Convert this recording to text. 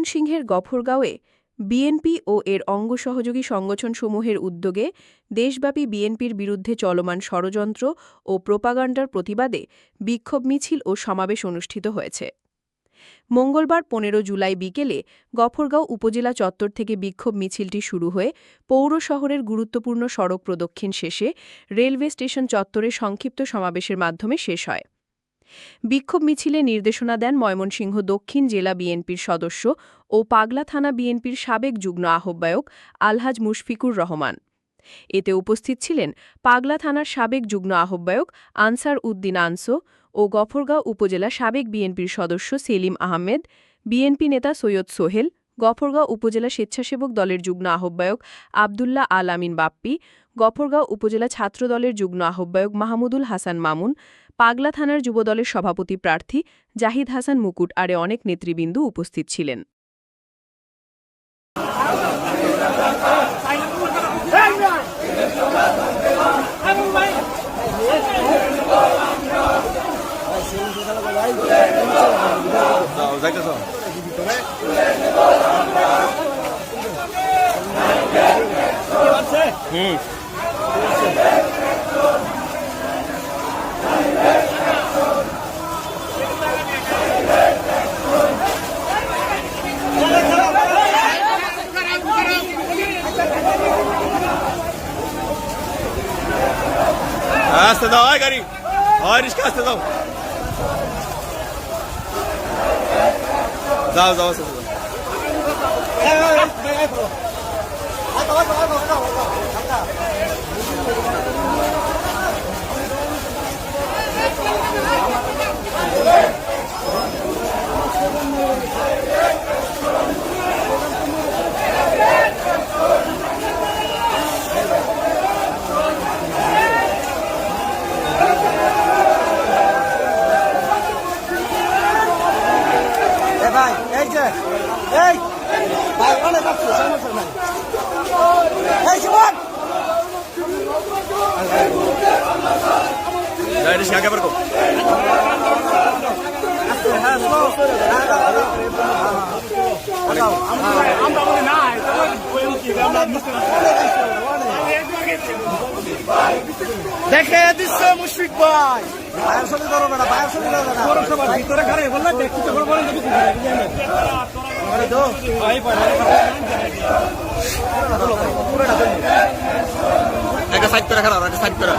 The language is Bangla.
ময়মনসিংহের গফরগাঁওয়ে বিএনপি ও এর অঙ্গ সহযোগী সংগঠনসমূহের উদ্যোগে দেশব্যাপী বিএনপির বিরুদ্ধে চলমান ষড়যন্ত্র ও প্রোপাগান্ডার প্রতিবাদে বিক্ষোভ মিছিল ও সমাবেশ অনুষ্ঠিত হয়েছে। মঙ্গলবার ১৫ জুলাই বিকেলে গফরগাঁও উপজেলা চত্বর থেকে বিক্ষোভ মিছিলটি শুরু হয়ে পৌর শহরের গুরুত্বপূর্ণ সড়ক প্রদক্ষিণ শেষে রেলওয়ে স্টেশন চত্বরে সংক্ষিপ্ত সমাবেশের মাধ্যমে শেষ হয়। বিক্ষোভ মিছিলে নির্দেশনা দেন ময়মনসিংহ দক্ষিণ জেলা বিএনপির সদস্য ও পাগলা থানা বিএনপির সাবেক যুগ্ম আহ্বায়ক আলহাজ মুশফিকুর রহমান। এতে উপস্থিত ছিলেন পাগলা থানার সাবেক যুগ্ম আহ্বায়ক আনসার উদ্দিন আনসো ও গফরগাঁও উপজেলা সাবেক বিএনপির সদস্য সেলিম আহমেদ, বিএনপি নেতা সৈয়দ সোহেল, গফরগাঁও উপজেলা স্বেচ্ছাসেবক দলের যুগ্ম আহ্বায়ক আবদুল্লাহ আল আমিন বাপ্পি, গফরগাঁও উপজেলা ছাত্রদলের যুগ্ম আহ্বায়ক মাহমুদুল হাসান মামুন, পাগলা থানার যুবদলের সভাপতি প্রার্থী জাহিদ হাসান মুকুট আরে অনেক নেতৃবৃন্দ উপস্থিত ছিলেন। Hasta da, ay gari. Ay riska hasta da. Zav zav zav. Hey! Vai, olha pra você, chama você, mãe. Hey, Simon! Dai riska ke berko. দেখে দিচ্ছে মুশফিক ভাই বাইরে চলে যাবো না বাইরে চলে যাবো না পৌরসভা ভিতরে ঘরে বললে দেখতে করে বলেন দেখি আরে দো ভাই একটা সাইড করে খারাপ একটা সাইড করে